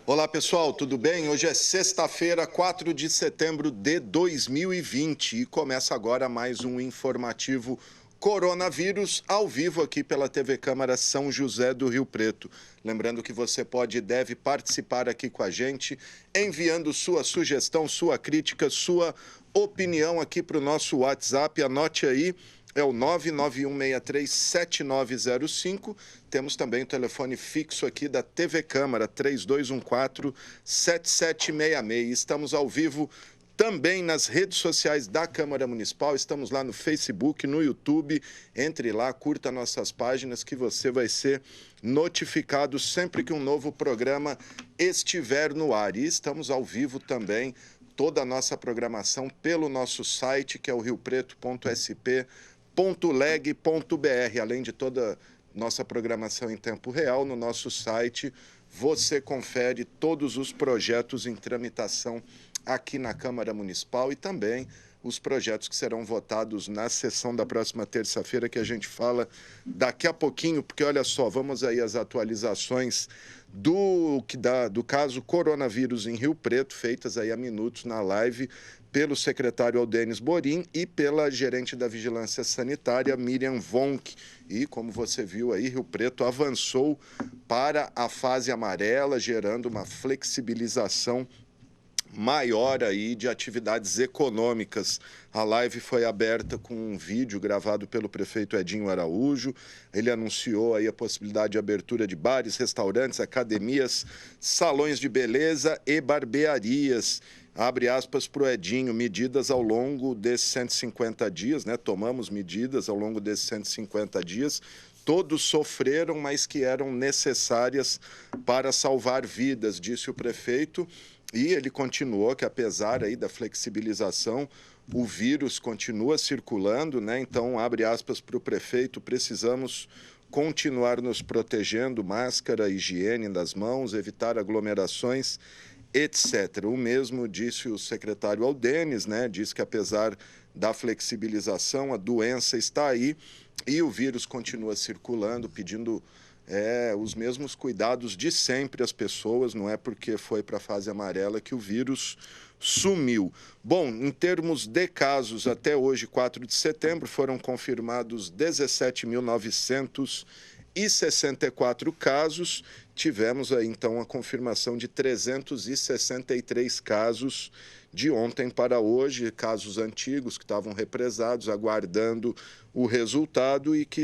Olá pessoal, tudo bem? Hoje é sexta-feira, 4 de setembro de 2020 e começa agora mais um informativo Coronavírus ao vivo aqui pela TV Câmara São José do Rio Preto. Lembrando que você pode e deve participar aqui com a gente, enviando sua sugestão, sua crítica, sua opinião aqui para o nosso WhatsApp. Anote aí. É o 991637905. Temos também o telefone fixo aqui da TV Câmara, 3214-7766. Estamos ao vivo também nas redes sociais da Câmara Municipal. Estamos lá no Facebook, no YouTube. Entre lá, curta nossas páginas que você vai ser notificado sempre que um novo programa estiver no ar. E estamos ao vivo também, toda a nossa programação pelo nosso site, que é o riopreto.sp.leg.br, além de toda nossa programação em tempo real. No nosso site você confere todos os projetos em tramitação aqui na Câmara Municipal e também os projetos que serão votados na sessão da próxima terça-feira, que a gente fala daqui a pouquinho, porque olha só, vamos aí às atualizações do caso coronavírus em Rio Preto, feitas aí há minutos na live pelo secretário Aldênis Borim e pela gerente da Vigilância Sanitária, Miriam Vonk. E, como você viu aí, Rio Preto avançou para a fase amarela, gerando uma flexibilização maior aí de atividades econômicas. A live foi aberta com um vídeo gravado pelo prefeito Edinho Araújo. Ele anunciou aí a possibilidade de abertura de bares, restaurantes, academias, salões de beleza e barbearias. Abre aspas para o Edinho, medidas ao longo desses 150 dias, né? Tomamos medidas ao longo desses 150 dias. Todos sofreram, mas que eram necessárias para salvar vidas, disse o prefeito. E ele continuou que, apesar aí da flexibilização, o vírus continua circulando, né? Então, abre aspas para o prefeito, precisamos continuar nos protegendo, máscara, higiene das mãos, evitar aglomerações, etc. O mesmo disse o secretário Aldênis, né? Diz que, apesar da flexibilização, a doença está aí e o vírus continua circulando, pedindo os mesmos cuidados de sempre às pessoas, não é porque foi para a fase amarela que o vírus sumiu. Bom, em termos de casos, até hoje, 4 de setembro, foram confirmados 17.964 casos. Tivemos aí, então, a confirmação de 363 casos de ontem para hoje, casos antigos que estavam represados, aguardando o resultado e que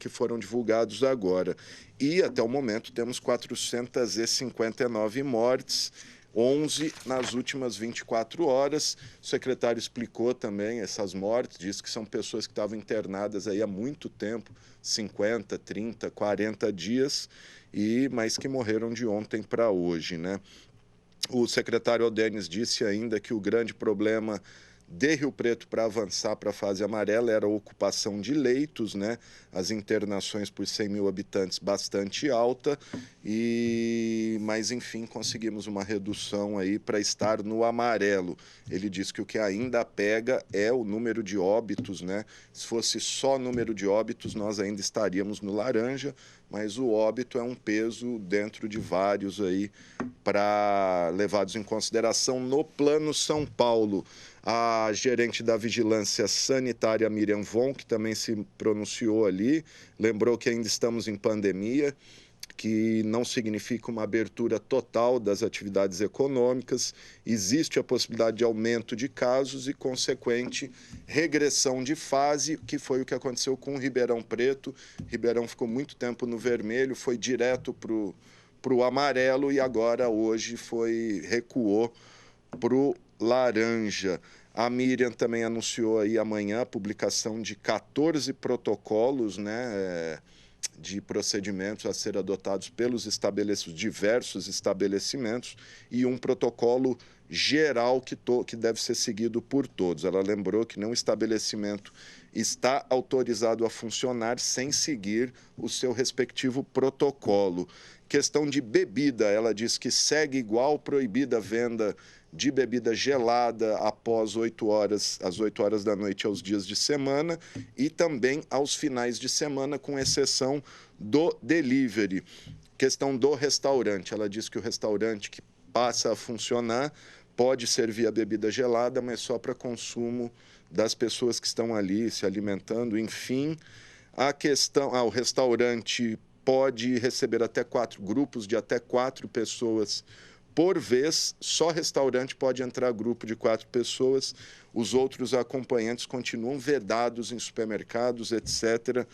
foram divulgados agora. E até o momento temos 459 mortes, 11 nas últimas 24 horas. O secretário explicou também essas mortes, disse que são pessoas que estavam internadas aí há muito tempo, 50, 30, 40 dias, mas que morreram de ontem para hoje, né? O secretário Aldênis disse ainda que o grande problema de Rio Preto para avançar para a fase amarela era a ocupação de leitos, né? As internações por 100 mil habitantes bastante alta, mas enfim conseguimos uma redução aí para estar no amarelo. Ele disse que o que ainda pega é o número de óbitos, né? Se fosse só número de óbitos, nós ainda estaríamos no laranja, mas o óbito é um peso dentro de vários aí levados em consideração no Plano São Paulo. A gerente da Vigilância Sanitária, Miriam Von, que também se pronunciou ali, lembrou que ainda estamos em pandemia, que não significa uma abertura total das atividades econômicas, existe a possibilidade de aumento de casos e consequente regressão de fase, que foi o que aconteceu com o Ribeirão Preto. Ribeirão ficou muito tempo no vermelho, foi direto para o amarelo e agora hoje recuou para o laranja. A Miriam também anunciou aí amanhã a publicação de 14 protocolos, né, de procedimentos a ser adotados pelos diversos estabelecimentos e um protocolo geral que deve ser seguido por todos. Ela lembrou que nenhum estabelecimento está autorizado a funcionar sem seguir o seu respectivo protocolo. Questão de bebida, ela diz que segue igual, proibida a venda de bebida gelada após 8 horas, às 8 horas da noite aos dias de semana e também aos finais de semana, com exceção do delivery. Questão do restaurante. Ela diz que o restaurante que passa a funcionar pode servir a bebida gelada, mas só para consumo das pessoas que estão ali se alimentando. Enfim, a questão... o restaurante pode receber até 4 grupos de até 4 pessoas por vez. Só restaurante pode entrar grupo de 4 pessoas. Os outros acompanhantes continuam vedados em supermercados, etc.,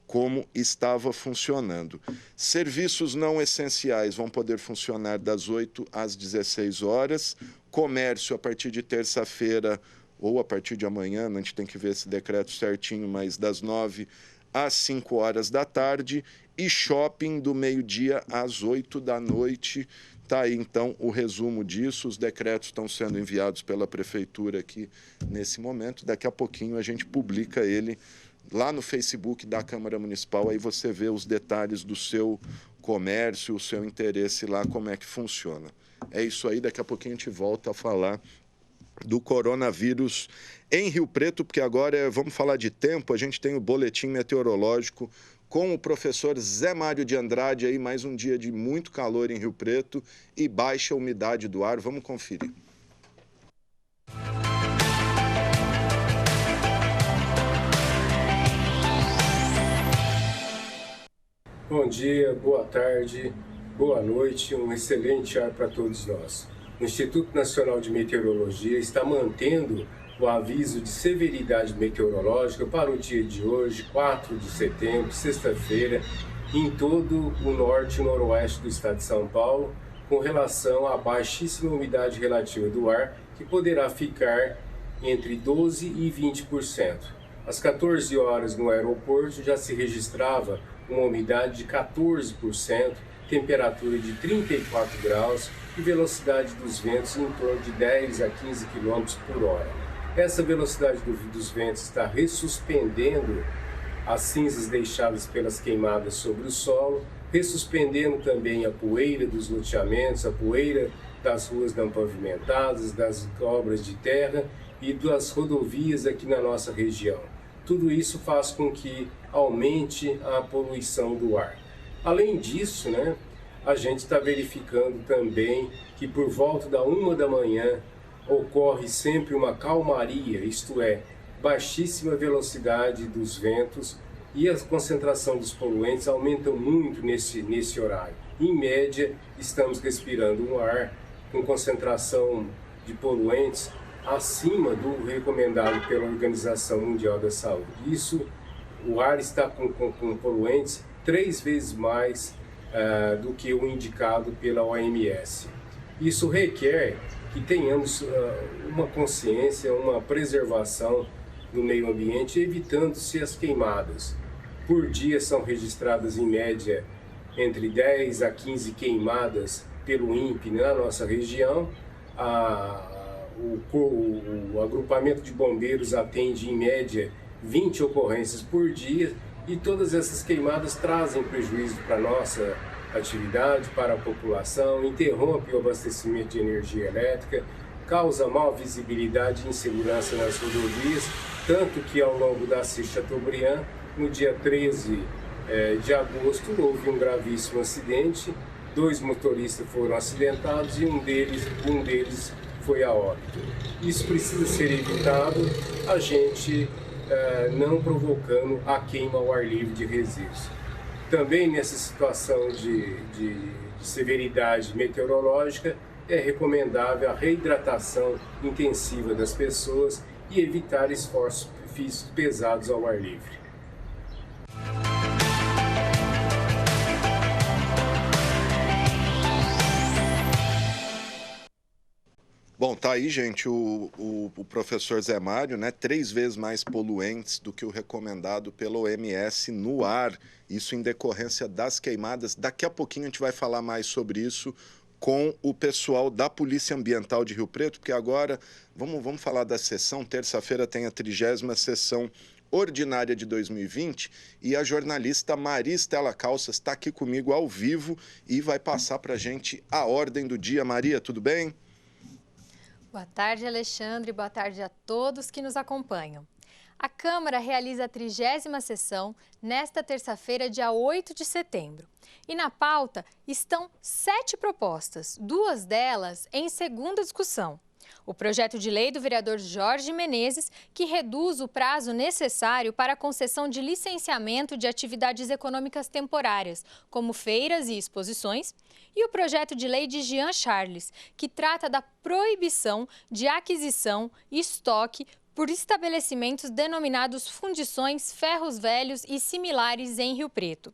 como estava funcionando. Serviços não essenciais vão poder funcionar das 8 às 16 horas. Comércio, a partir de terça-feira ou a partir de amanhã, a gente tem que ver esse decreto certinho, mas das 9 às 5 horas da tarde. E shopping do meio-dia às 8 da noite. Está aí, então, o resumo disso. Os decretos estão sendo enviados pela Prefeitura aqui nesse momento. Daqui a pouquinho a gente publica ele lá no Facebook da Câmara Municipal. Aí você vê os detalhes do seu comércio, o seu interesse lá, como é que funciona. É isso aí, daqui a pouquinho a gente volta a falar do coronavírus em Rio Preto, porque agora vamos falar de tempo. A gente tem o boletim meteorológico com o professor Zé Mário de Andrade, aí mais um dia de muito calor em Rio Preto e baixa umidade do ar. Vamos conferir. Bom dia, boa tarde, boa noite, um excelente ar para todos nós. O Instituto Nacional de Meteorologia está mantendo o aviso de severidade meteorológica para o dia de hoje, 4 de setembro, sexta-feira, em todo o norte e noroeste do estado de São Paulo, com relação à baixíssima umidade relativa do ar, que poderá ficar entre 12% e 20%. Às 14 horas no aeroporto já se registrava uma umidade de 14%, temperatura de 34 graus e velocidade dos ventos em torno de 10 a 15 km por hora. Essa velocidade dos ventos está ressuspendendo as cinzas deixadas pelas queimadas sobre o solo, ressuspendendo também a poeira dos loteamentos, a poeira das ruas não pavimentadas, das obras de terra e das rodovias aqui na nossa região. Tudo isso faz com que aumente a poluição do ar. Além disso, a gente está verificando também que por volta da 1 da manhã ocorre sempre uma calmaria, isto é, baixíssima velocidade dos ventos e a concentração dos poluentes aumenta muito nesse horário. Em média, estamos respirando um ar com concentração de poluentes acima do recomendado pela Organização Mundial da Saúde. Isso, o ar está com poluentes 3 vezes mais do que o indicado pela OMS. Isso requer que tenhamos uma consciência, uma preservação do meio ambiente, evitando-se as queimadas. Por dia são registradas em média entre 10 a 15 queimadas pelo INPE na nossa região. O agrupamento de bombeiros atende em média 20 ocorrências por dia e todas essas queimadas trazem prejuízo para a nossa atividade, para a população, interrompe o abastecimento de energia elétrica, causa má visibilidade e insegurança nas rodovias, tanto que ao longo da Assis Chateaubriand, no dia 13 de agosto, houve um gravíssimo acidente, 2 motoristas foram acidentados e um deles foi a óbito. Isso precisa ser evitado, a gente não provocando a queima ao ar livre de resíduos. Também nessa situação de severidade meteorológica, é recomendável a reidratação intensiva das pessoas e evitar esforços físicos pesados ao ar livre. Bom, tá aí, gente, o professor Zé Mário, 3 vezes mais poluentes do que o recomendado pela OMS no ar, isso em decorrência das queimadas. Daqui a pouquinho a gente vai falar mais sobre isso com o pessoal da Polícia Ambiental de Rio Preto, porque agora vamos falar da sessão. Terça-feira tem a 30ª sessão ordinária de 2020 e a jornalista Maria Estela Calças está aqui comigo ao vivo e vai passar para a gente a ordem do dia. Maria, tudo bem? Boa tarde, Alexandre. Boa tarde a todos que nos acompanham. A Câmara realiza a 30ª sessão nesta terça-feira, dia 8 de setembro. E na pauta estão 7 propostas, 2 delas em segunda discussão. O projeto de lei do vereador Jorge Menezes, que reduz o prazo necessário para a concessão de licenciamento de atividades econômicas temporárias, como feiras e exposições, e o projeto de lei de Jean Charles, que trata da proibição de aquisição e estoque por estabelecimentos denominados fundições, ferros velhos e similares em Rio Preto.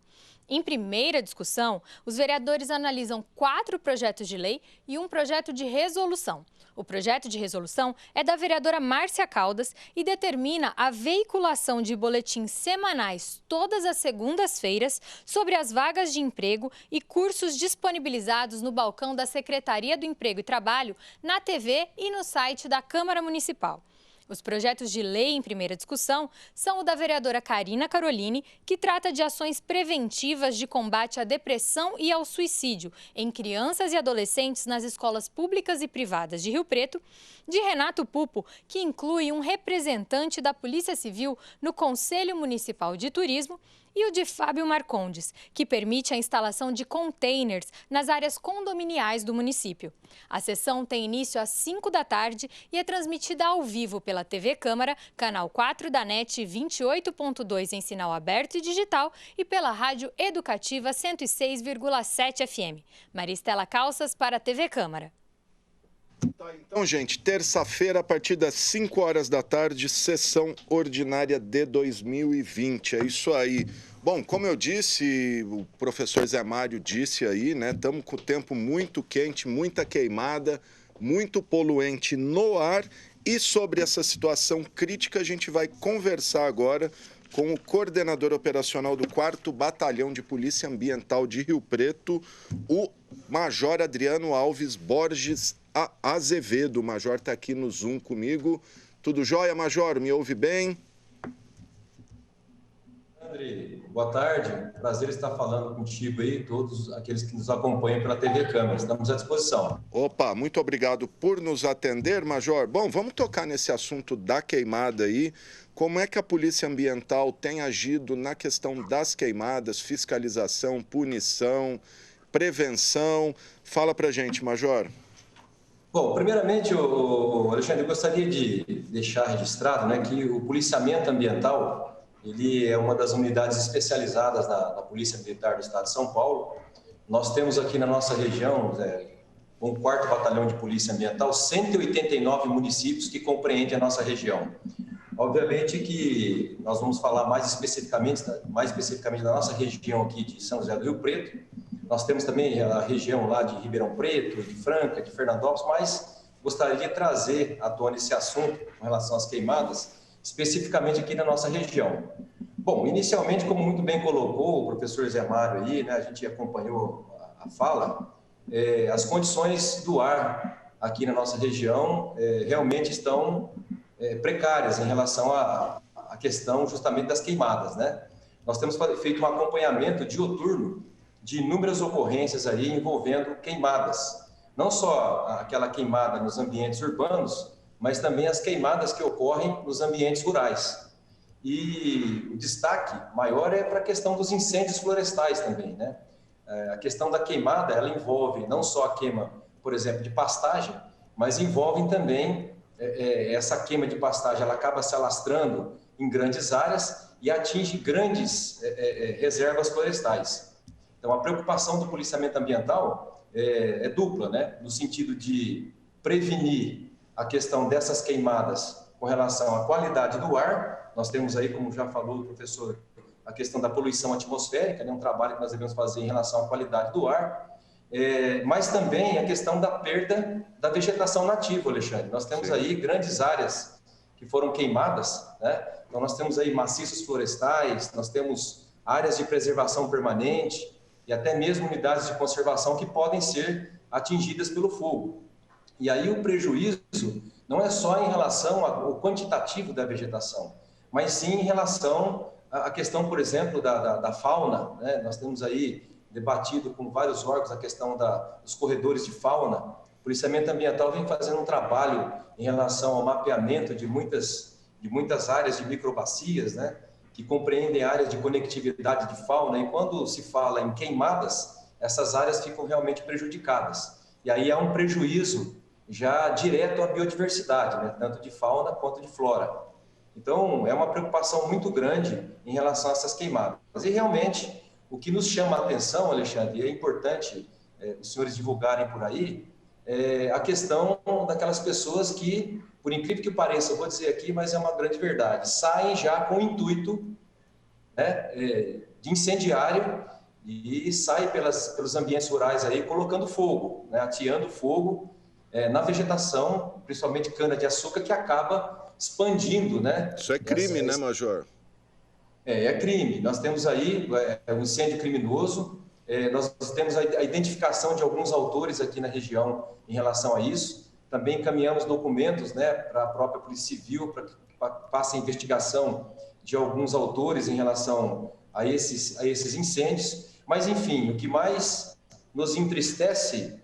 Em primeira discussão, os vereadores analisam 4 projetos de lei e um projeto de resolução. O projeto de resolução é da vereadora Márcia Caldas e determina a veiculação de boletins semanais todas as segundas-feiras sobre as vagas de emprego e cursos disponibilizados no balcão da Secretaria do Emprego e Trabalho, na TV e no site da Câmara Municipal. Os projetos de lei em primeira discussão são o da vereadora Karina Caroline, que trata de ações preventivas de combate à depressão e ao suicídio em crianças e adolescentes nas escolas públicas e privadas de Rio Preto, de Renato Pupo, que inclui um representante da Polícia Civil no Conselho Municipal de Turismo, e o de Fábio Marcondes, que permite a instalação de containers nas áreas condominiais do município. A sessão tem início às 5 da tarde e é transmitida ao vivo pela TV Câmara, canal 4 da NET 28.2 em sinal aberto e digital e pela Rádio Educativa 106,7 FM. Maristela Calças para a TV Câmara. Tá, então, gente, terça-feira, a partir das 5 horas da tarde, sessão ordinária de 2020. É isso aí. Bom, como eu disse, o professor Zé Mário disse aí, né? Estamos com o tempo muito quente, muita queimada, muito poluente no ar. E sobre essa situação crítica, a gente vai conversar agora com o coordenador operacional do 4º Batalhão de Polícia Ambiental de Rio Preto, o Major Adriano Alves Borges Azevedo. O Major está aqui no Zoom comigo. Tudo jóia, Major? Me ouve bem? André, boa tarde. Prazer estar falando contigo aí, todos aqueles que nos acompanham pela TV Câmara. Estamos à disposição. Opa, muito obrigado por nos atender, Major. Bom, vamos tocar nesse assunto da queimada aí. Como é que a Polícia Ambiental tem agido na questão das queimadas, fiscalização, punição, prevenção? Fala pra gente, Major. Bom, primeiramente, Alexandre, eu gostaria de deixar registrado, né, que o policiamento ambiental, ele é uma das unidades especializadas da Polícia Militar do Estado de São Paulo. Nós temos aqui na nossa região, um 4º Batalhão de Polícia Ambiental, 189 municípios que compreendem a nossa região. Obviamente que nós vamos falar mais especificamente da nossa região aqui de São José do Rio Preto. Nós temos também a região lá de Ribeirão Preto, de Franca, de Fernandópolis, mas gostaria de trazer à tona esse assunto com relação às queimadas, especificamente aqui na nossa região. Bom, inicialmente, como muito bem colocou o professor Zé Mário aí, né, a gente acompanhou a fala, as condições do ar aqui na nossa região realmente estão precárias em relação à questão justamente das queimadas, né? Nós temos feito um acompanhamento dioturno de inúmeras ocorrências aí envolvendo queimadas. Não só aquela queimada nos ambientes urbanos, mas também as queimadas que ocorrem nos ambientes rurais. E o destaque maior é para a questão dos incêndios florestais também, né? A questão da queimada, ela envolve não só a queima, por exemplo, de pastagem, mas envolve também essa queima de pastagem, ela acaba se alastrando em grandes áreas e atinge grandes reservas florestais. Então, a preocupação do policiamento ambiental é dupla, né? No sentido de prevenir a questão dessas queimadas com relação à qualidade do ar. Nós temos aí, como já falou o professor, a questão da poluição atmosférica, né? Um trabalho que nós devemos fazer em relação à qualidade do ar, mas também a questão da perda da vegetação nativa, Alexandre. Nós temos aí grandes áreas que foram queimadas, né? Então, nós temos aí maciços florestais, nós temos áreas de preservação permanente, e até mesmo unidades de conservação que podem ser atingidas pelo fogo. E aí o prejuízo não é só em relação ao quantitativo da vegetação, mas sim em relação à questão, por exemplo, da fauna, né? Nós temos aí debatido com vários órgãos a questão dos corredores de fauna, policiamento ambiental vem fazendo um trabalho em relação ao mapeamento de muitas áreas de microbacias, né, que compreendem áreas de conectividade de fauna, e quando se fala em queimadas, essas áreas ficam realmente prejudicadas. E aí há um prejuízo já direto à biodiversidade, né, tanto de fauna quanto de flora. Então, é uma preocupação muito grande em relação a essas queimadas. E realmente, o que nos chama a atenção, Alexandre, e é importante os senhores divulgarem por aí, é a questão daquelas pessoas que, por incrível que pareça, eu vou dizer aqui, mas é uma grande verdade, saem já com o intuito, né, de incendiário e saem pelos ambientes rurais aí colocando fogo, né, ateando fogo na vegetação, principalmente cana-de-açúcar, que acaba expandindo, né? Isso é crime, né, Major? É crime. Nós temos aí um incêndio criminoso, nós temos a identificação de alguns autores aqui na região em relação a isso. Também encaminhamos documentos, né, para a própria Polícia Civil, para que faça a investigação de alguns autores em relação a esses incêndios. Mas, enfim, o que mais nos entristece,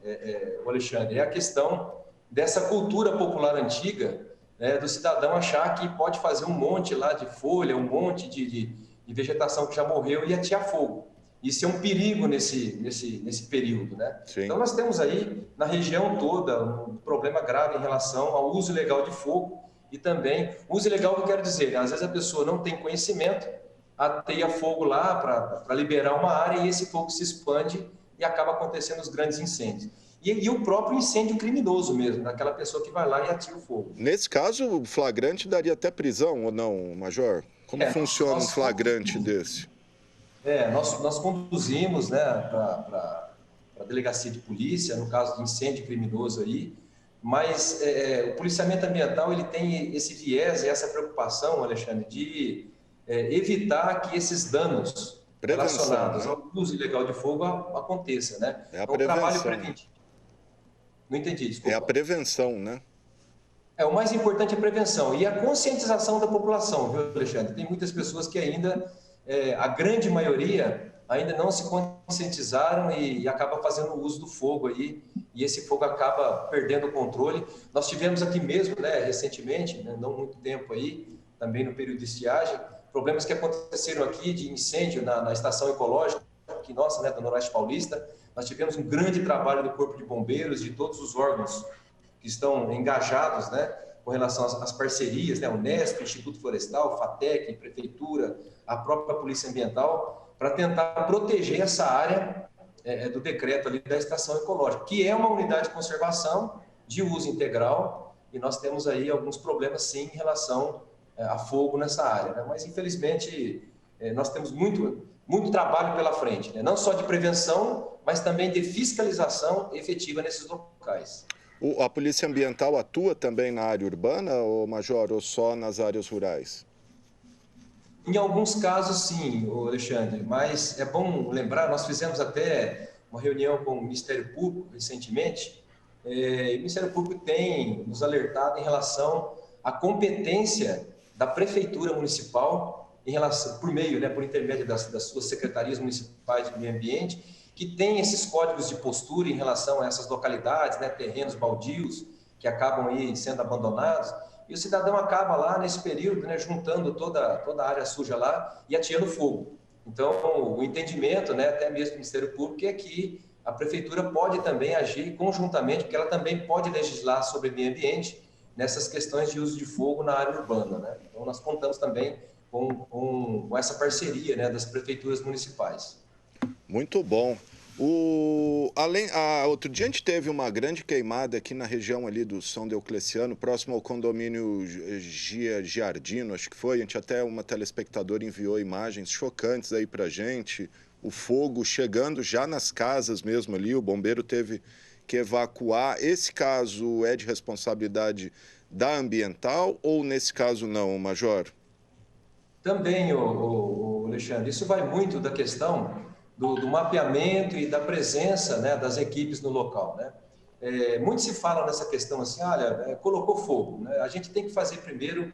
Alexandre, é a questão dessa cultura popular antiga, né, do cidadão achar que pode fazer um monte lá de folha, um monte de vegetação que já morreu e atear fogo. Isso é um perigo nesse período, né? Sim. Então, nós temos aí, na região toda, um problema grave em relação ao uso ilegal de fogo e também, uso ilegal que eu quero dizer, né? Às vezes a pessoa não tem conhecimento, ateia fogo lá para liberar uma área e esse fogo se expande e acaba acontecendo os grandes incêndios. E o próprio incêndio criminoso mesmo, daquela pessoa que vai lá e atia o fogo. Nesse caso, o flagrante daria até prisão ou não, Major? Como funciona um flagrante desse? Nós conduzimos, né, para a delegacia de polícia, no caso de incêndio criminoso aí, mas o policiamento ambiental ele tem esse viés e essa preocupação, Alexandre, de evitar que esses danos relacionados ao uso ilegal de fogo aconteçam, né? É a prevenção. O trabalho prevenção. preventivo. Não entendi, desculpa. É a prevenção, né? O mais importante é a prevenção e a conscientização da população, viu, Alexandre? Tem muitas pessoas que ainda, a grande maioria, ainda não se conscientizaram e acaba fazendo uso do fogo aí, e esse fogo acaba perdendo o controle. Nós tivemos aqui mesmo, né, recentemente, né, não muito tempo aí, também no período de estiagem, problemas que aconteceram aqui de incêndio na estação ecológica, aqui nossa, né, do Noroeste Paulista. Nós tivemos um grande trabalho do Corpo de Bombeiros, de todos os órgãos que estão engajados, né, com relação às parcerias, né, Unesp, Instituto Florestal, FATEC, Prefeitura, a própria Polícia Ambiental, para tentar proteger essa área do decreto ali da estação ecológica, que é uma unidade de conservação de uso integral, e nós temos aí alguns problemas, sim, em relação a fogo nessa área, né? Mas, infelizmente, nós temos muito trabalho pela frente, né? Não só de prevenção, mas também de fiscalização efetiva nesses locais. A Polícia Ambiental atua também na área urbana, Major, ou só nas áreas rurais? Em alguns casos, sim, Alexandre, mas é bom lembrar, nós fizemos até uma reunião com o Ministério Público recentemente, e o Ministério Público tem nos alertado em relação à competência da Prefeitura Municipal, em relação, por meio, né, por intermédio das suas secretarias municipais de meio ambiente, que tem esses códigos de postura em relação a essas localidades, né, terrenos baldios que acabam aí sendo abandonados, e o cidadão acaba lá nesse período, né, juntando toda a área suja lá e ateando fogo. Então, o entendimento, né, até mesmo do Ministério Público, é que a Prefeitura pode também agir conjuntamente, porque ela também pode legislar sobre meio ambiente nessas questões de uso de fogo na área urbana, né? Então, nós contamos também com essa parceria, né, das prefeituras municipais. Muito bom. Outro dia a gente teve uma grande queimada aqui na região ali do São Diocleciano, próximo ao condomínio Giardino, acho que foi. A gente até, uma telespectadora enviou imagens chocantes aí pra gente. O fogo chegando já nas casas mesmo ali, o bombeiro teve que evacuar. Esse caso é de responsabilidade da ambiental ou nesse caso não, Major? Também, Alexandre, isso vai muito da questão do mapeamento e da presença, né, das equipes no local, né? Muito se fala nessa questão assim, olha, colocou fogo, né? A gente tem que fazer primeiro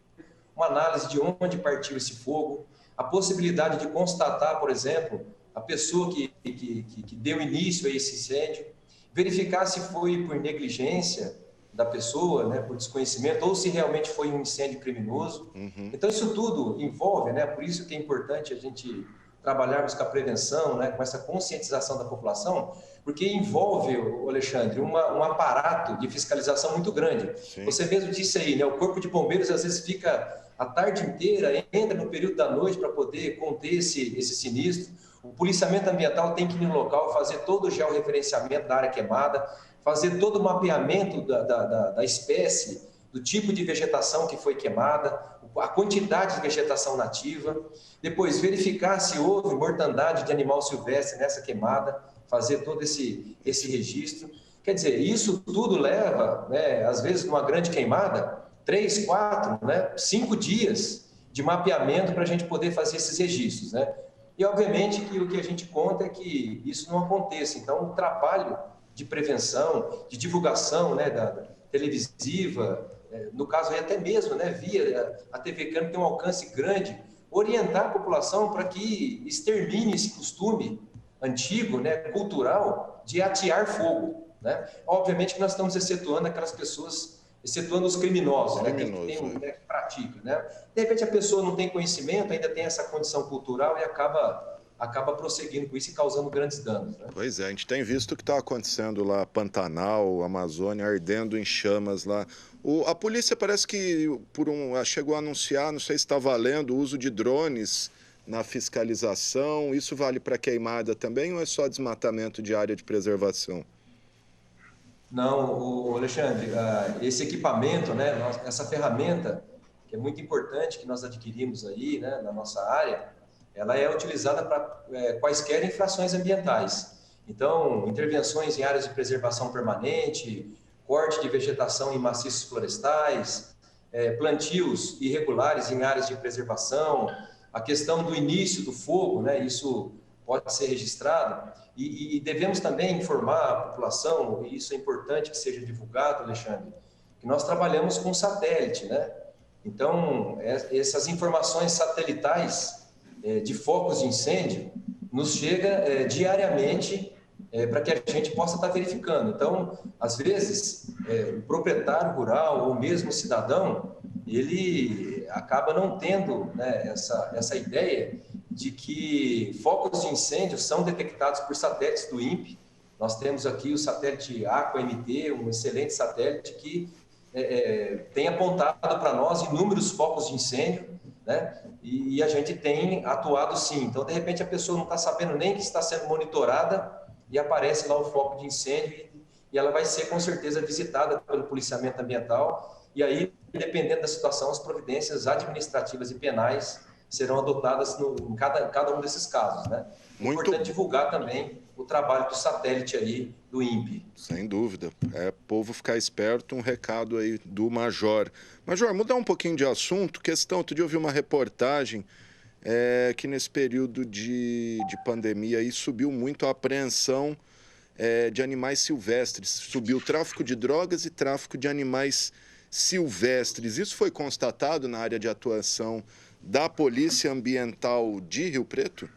uma análise de onde partiu esse fogo, a possibilidade de constatar, por exemplo, a pessoa que deu início a esse incêndio, verificar se foi por negligência da pessoa, né, por desconhecimento, ou se realmente foi um incêndio criminoso. Então, isso tudo envolve, né, por isso que é importante a gente trabalharmos com a prevenção, né, com essa conscientização da população, porque envolve, Alexandre, um aparato de fiscalização muito grande. Sim. Você mesmo disse aí, né, o Corpo de Bombeiros às vezes fica a tarde inteira, entra no período da noite para poder conter esse sinistro. O policiamento ambiental tem que ir no local, fazer todo o georreferenciamento da área queimada, fazer todo o mapeamento da espécie, do tipo de vegetação que foi queimada, a quantidade de vegetação nativa, depois verificar se houve mortandade de animal silvestre nessa queimada, fazer todo esse registro. Quer dizer, isso tudo leva, né, às vezes, numa grande queimada, 3, 4, né, 5 dias de mapeamento para a gente poder fazer esses registros, né? E, obviamente, que o que a gente conta é que isso não aconteça. Então, o trabalho de prevenção, de divulgação, né, da televisiva, no caso aí até mesmo, né, via a TV Câmara tem um alcance grande, orientar a população para que extermine esse costume antigo, né, cultural, de atear fogo, né? Obviamente que nós estamos excetuando aquelas pessoas, excetuando os criminosos, né, que praticam, né? De repente a pessoa não tem conhecimento, ainda tem essa condição cultural e acaba prosseguindo com isso e causando grandes danos, né? Pois é, a gente tem visto o que está acontecendo lá, Pantanal, Amazônia, ardendo em chamas lá. A polícia parece que chegou a anunciar, não sei se está valendo, o uso de drones na fiscalização. Isso vale para queimada também ou é só desmatamento de área de preservação? Não, Alexandre, esse equipamento, né, essa ferramenta, que é muito importante, que nós adquirimos aí, né, na nossa área, ela é utilizada para quaisquer infrações ambientais. Então, intervenções em áreas de preservação permanente, corte de vegetação em maciços florestais, plantios irregulares em áreas de preservação, a questão do início do fogo, né, isso pode ser registrado. E devemos também informar a população, e isso é importante que seja divulgado, Alexandre, que nós trabalhamos com satélite, né? Então, essas informações satelitais de focos de incêndio nos chega diariamente para que a gente possa estar verificando. Então, às vezes, o proprietário rural ou mesmo o cidadão, ele acaba não tendo, né, essa ideia de que focos de incêndio são detectados por satélites do INPE. Nós temos aqui o satélite Aqua-MT, um excelente satélite que tem apontado para nós inúmeros focos de incêndio, né? E a gente tem atuado sim. Então, de repente, a pessoa não está sabendo nem que está sendo monitorada e aparece lá o foco de incêndio e ela vai ser, com certeza, visitada pelo policiamento ambiental. E aí, dependendo da situação, as providências administrativas e penais serão adotadas em cada um desses casos, né? É importante divulgar também o trabalho do satélite aí do INPE. Sem dúvida. Povo ficar esperto, um recado aí do Major. Major, mudar um pouquinho de assunto, outro dia eu vi uma reportagem que nesse período de pandemia aí subiu muito a apreensão de animais silvestres, subiu o tráfico de drogas e tráfico de animais silvestres. Isso foi constatado na área de atuação da Polícia Ambiental de Rio Preto?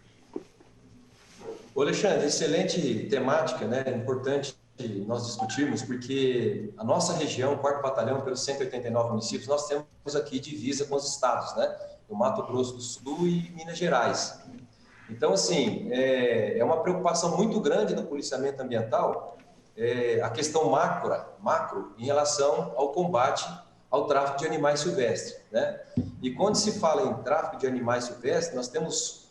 Alexandre, excelente temática, né? É importante nós discutirmos, porque a nossa região, 4º Batalhão, pelos 189 municípios, nós temos aqui divisa com os estados, né? Do Mato Grosso do Sul e Minas Gerais. Então, assim, é uma preocupação muito grande do policiamento ambiental, a questão macro em relação ao combate ao tráfico de animais silvestres, né? E quando se fala em tráfico de animais silvestres, nós temos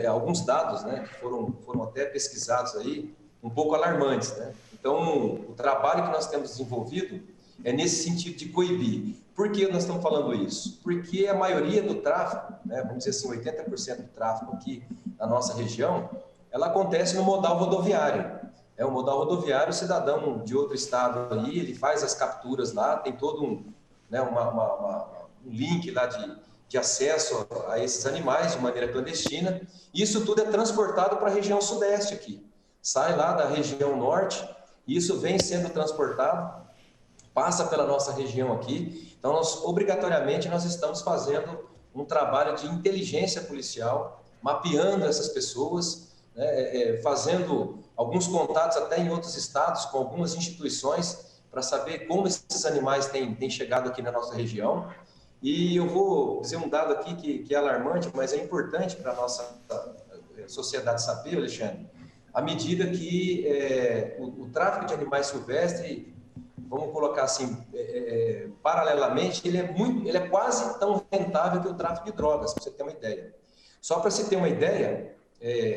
alguns dados, né, que foram até pesquisados aí, um pouco alarmantes, né? Então, o trabalho que nós temos desenvolvido é nesse sentido de coibir. Por que nós estamos falando isso? Porque a maioria do tráfico, né, vamos dizer assim, 80% do tráfico aqui na nossa região, ela acontece no modal rodoviário. O modal rodoviário, o cidadão de outro estado aí, ele faz as capturas lá, tem todo um link lá de acesso a esses animais de maneira clandestina. Isso tudo é transportado para a região sudeste aqui. Sai lá da região norte, isso vem sendo transportado, passa pela nossa região aqui. Então, obrigatoriamente, nós estamos fazendo um trabalho de inteligência policial, mapeando essas pessoas, né, fazendo alguns contatos até em outros estados com algumas instituições para saber como esses animais têm chegado aqui na nossa região. E eu vou dizer um dado aqui que é alarmante, mas é importante para a nossa sociedade saber, Alexandre, à medida que o tráfico de animais silvestres, vamos colocar assim, paralelamente, ele é quase tão rentável que o tráfico de drogas, para você ter uma ideia. Só para você ter uma ideia,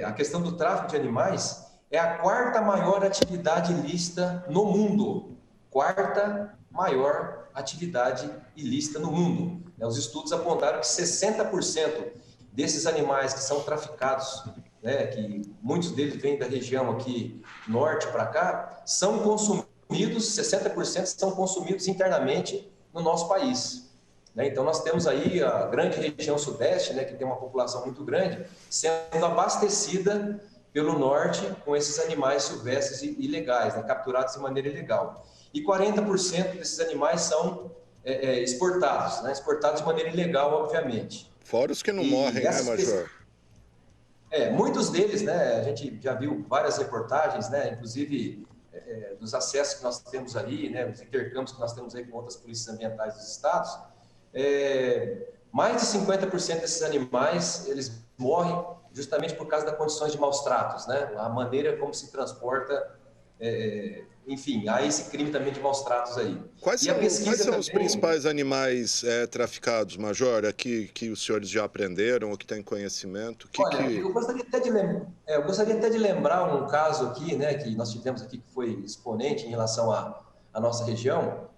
a questão do tráfico de animais é a quarta maior atividade ilícita no mundo. Quarta maior atividade ilícita no mundo. Os estudos apontaram que 60% desses animais que são traficados, né, que muitos deles vêm da região aqui norte para cá, são consumidos, 60% são consumidos internamente no nosso país. Então, nós temos aí a grande região sudeste, né, que tem uma população muito grande, sendo abastecida pelo norte com esses animais silvestres ilegais, né, capturados de maneira ilegal. E 40% desses animais são exportados, né, exportados de maneira ilegal, obviamente. Fora os que não morrem, né, Major? Muitos deles, né, a gente já viu várias reportagens, né, inclusive dos acessos que nós temos aí, né, os intercâmbios que nós temos aí com outras polícias ambientais dos estados, mais de 50% desses animais, eles morrem justamente por causa das condições de maus tratos, né, a maneira como se transporta, enfim, há esse crime também de maus tratos aí. Quais são os principais animais traficados, Major, que os senhores já aprenderam ou que têm conhecimento? Eu gostaria até de lembrar um caso aqui, né, que nós tivemos aqui, que foi exponente em relação à nossa região,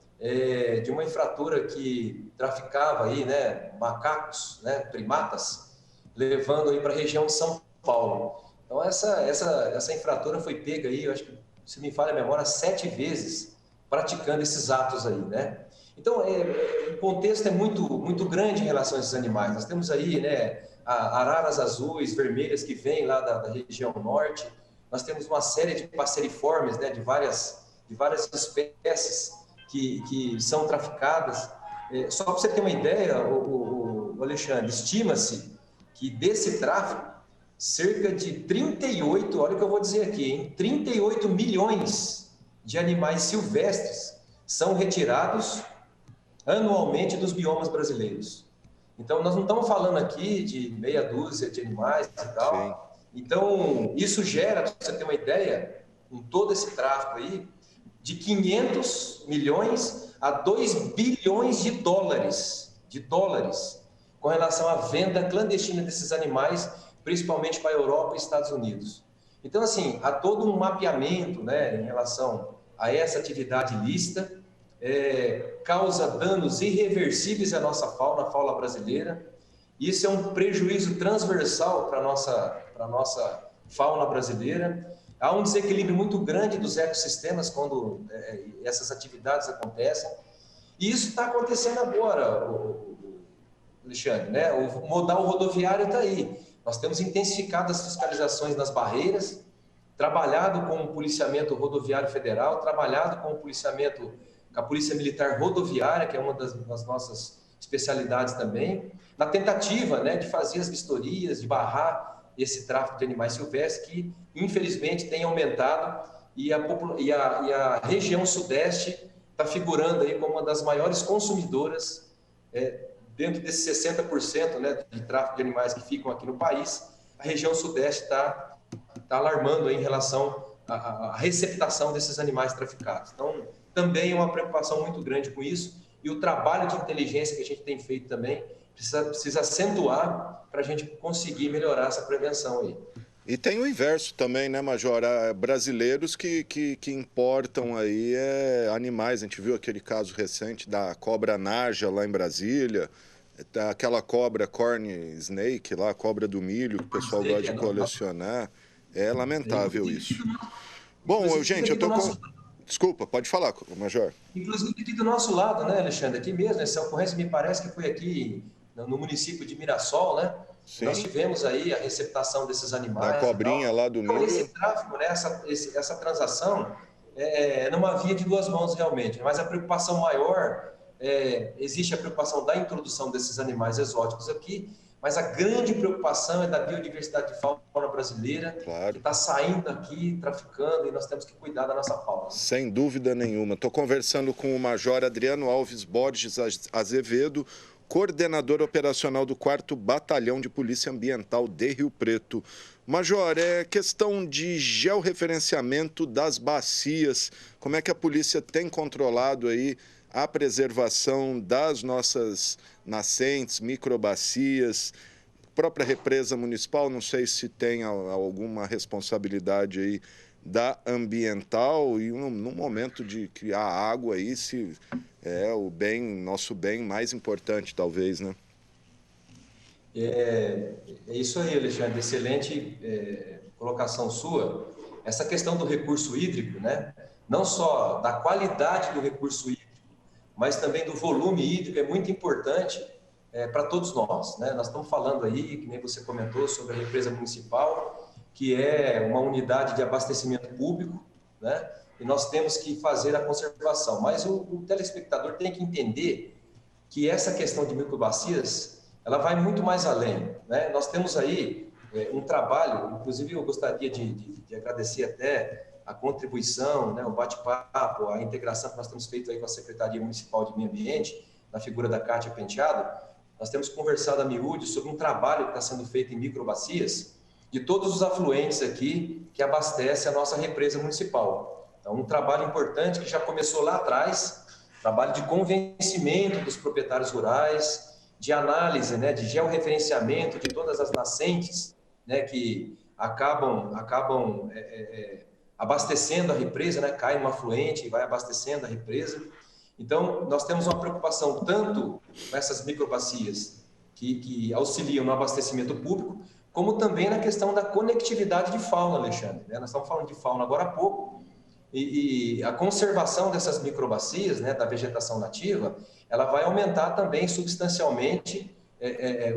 de uma infratora que traficava aí, né, macacos, né, primatas, levando aí para a região de São Paulo. Então, essa infratora foi pega aí, eu acho que, se me falha a memória, 7 vezes praticando esses atos aí, né? Então, o contexto é muito grande em relação a esses animais. Nós temos aí, né, araras azuis, vermelhas que vêm lá da região norte. Nós temos uma série de passeriformes, né, de várias espécies que são traficadas. Só para você ter uma ideia, o Alexandre, estima-se que desse tráfico, cerca de 38, olha o que eu vou dizer aqui, hein? 38 milhões de animais silvestres são retirados anualmente dos biomas brasileiros. Então, nós não estamos falando aqui de meia dúzia de animais e tal. Sim. Então, isso gera, para você ter uma ideia, com todo esse tráfico aí, de 500 milhões a 2 bilhões de dólares, com relação à venda clandestina desses animais, principalmente para a Europa e Estados Unidos. Então, assim, há todo um mapeamento, né, em relação a essa atividade ilícita, causa danos irreversíveis à nossa fauna brasileira. Isso é um prejuízo transversal para a nossa fauna brasileira. Há um desequilíbrio muito grande dos ecossistemas quando essas atividades acontecem. E isso está acontecendo agora, Alexandre, né? O modal rodoviário está aí. Nós temos intensificado as fiscalizações nas barreiras, trabalhado com o policiamento rodoviário federal, trabalhado com o policiamento, com a Polícia Militar Rodoviária, que é uma das nossas especialidades também, na tentativa, né, de fazer as vistorias, de barrar esse tráfico de animais silvestres, que infelizmente tem aumentado, e a região sudeste está figurando aí como uma das maiores consumidoras dentro desses 60%, né, de tráfico de animais que ficam aqui no país. A região sudeste está alarmando aí em relação à receptação desses animais traficados. Então, também é uma preocupação muito grande com isso, e o trabalho de inteligência que a gente tem feito também precisa acentuar para a gente conseguir melhorar essa prevenção aí. E tem o inverso também, né, Major? Há brasileiros que importam aí animais. A gente viu aquele caso recente da cobra naja lá em Brasília, aquela cobra corn snake lá, a cobra do milho, que o pessoal gosta de colecionar. É lamentável isso. Bom, gente, eu tô com... Desculpa, pode falar, Major. Inclusive aqui do nosso lado, né, Alexandre? Aqui mesmo, essa ocorrência me parece que foi aqui no município de Mirassol, né? Sim. Nós tivemos aí a receptação desses animais. Da cobrinha lá do milho. Então, esse tráfico, né, essa transação é numa via de duas mãos realmente, mas a preocupação maior, existe a preocupação da introdução desses animais exóticos aqui, mas a grande preocupação é da biodiversidade de fauna brasileira, Claro. que está saindo aqui, traficando, e nós temos que cuidar da nossa fauna. Sem dúvida nenhuma. Estou conversando com o Major Adriano Alves Borges Azevedo, coordenador operacional do 4º Batalhão de Polícia Ambiental de Rio Preto. Major, é questão de georreferenciamento das bacias. Como é que a polícia tem controlado aí a preservação das nossas nascentes, microbacias? Própria represa municipal, não sei se tem alguma responsabilidade aí da ambiental, e no momento de criar água aí, se é o bem, nosso bem mais importante, talvez, né? É isso aí, Alexandre, excelente colocação sua. Essa questão do recurso hídrico, né? Não só da qualidade do recurso hídrico, mas também do volume hídrico, é muito importante para todos nós, né? Nós estamos falando aí, que nem você comentou, sobre a represa municipal, que é uma unidade de abastecimento público, né? E nós temos que fazer a conservação. Mas o telespectador tem que entender que essa questão de microbacias, ela vai muito mais além, né? Nós temos aí um trabalho, inclusive eu gostaria de agradecer até a contribuição, né, o bate-papo, a integração que nós temos feito aí com a Secretaria Municipal de Meio Ambiente, na figura da Kátia Penteado. Nós temos conversado a miúde sobre um trabalho que está sendo feito em microbacias, de todos os afluentes aqui que abastecem a nossa represa municipal. Então, um trabalho importante que já começou lá atrás, trabalho de convencimento dos proprietários rurais, de análise, né, de georreferenciamento de todas as nascentes, né, que acabam abastecendo a represa, né, cai no afluente e vai abastecendo a represa. Então, nós temos uma preocupação tanto com essas microbacias que auxiliam no abastecimento público, como também na questão da conectividade de fauna, Alexandre, né? Nós estamos falando de fauna agora há pouco, e a conservação dessas microbacias, né, da vegetação nativa, ela vai aumentar também substancialmente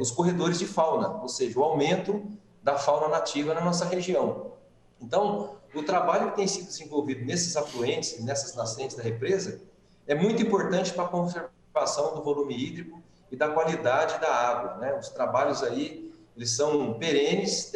os corredores de fauna, ou seja, o aumento da fauna nativa na nossa região. Então, o trabalho que tem sido desenvolvido nesses afluentes, nessas nascentes da represa, é muito importante para a conservação do volume hídrico e da qualidade da água, né? Os trabalhos aí, eles são perenes,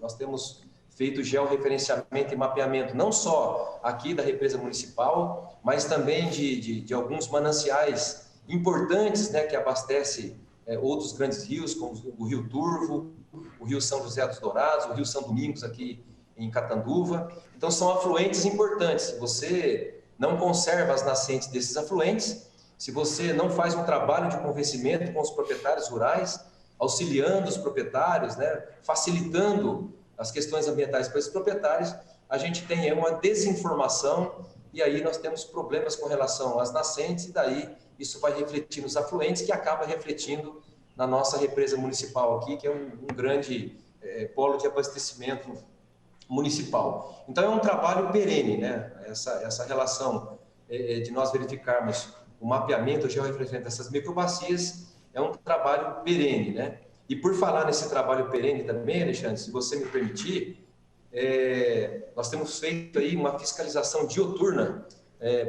nós temos feito georreferenciamento e mapeamento, não só aqui da represa municipal, mas também de alguns mananciais importantes, né, que abastecem outros grandes rios, como o Rio Turvo, o Rio São José dos Dourados, o Rio São Domingos aqui em Catanduva. Então, são afluentes importantes. Se você não conserva as nascentes desses afluentes, se você não faz um trabalho de convencimento com os proprietários rurais, auxiliando os proprietários, né, facilitando as questões ambientais para esses proprietários, a gente tem uma desinformação e aí nós temos problemas com relação às nascentes e daí isso vai refletir nos afluentes, que acaba refletindo na nossa represa municipal aqui, que é um grande polo de abastecimento municipal. Então é um trabalho perene, né? Essa relação de nós verificarmos o mapeamento georreferenciamento dessas microbacias é um trabalho perene, né? E por falar nesse trabalho perene também, Alexandre, se você me permitir, nós temos feito aí uma fiscalização dioturna.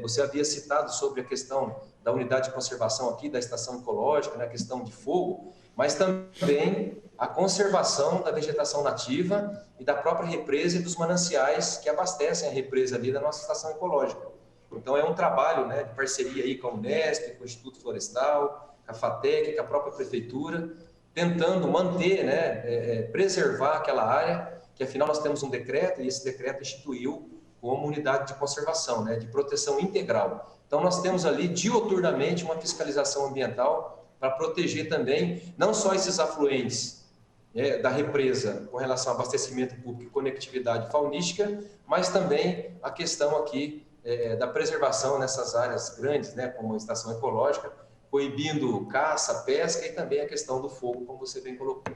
Você havia citado sobre a questão da unidade de conservação aqui, da estação ecológica, né, a questão de fogo, mas também a conservação da vegetação nativa e da própria represa e dos mananciais que abastecem a represa ali da nossa estação ecológica. Então, é um trabalho, né, de parceria aí com a Unesp, com o Instituto Florestal, com a FATEC, com a própria Prefeitura, tentando manter, né, preservar aquela área, que afinal nós temos um decreto, e esse decreto instituiu como unidade de conservação, né, de proteção integral. Então, nós temos ali dioturnamente uma fiscalização ambiental para proteger também, não só esses afluentes da represa com relação ao abastecimento público e conectividade faunística, mas também a questão aqui da preservação nessas áreas grandes, né, como a estação ecológica, proibindo caça, pesca e também a questão do fogo, como você bem colocou.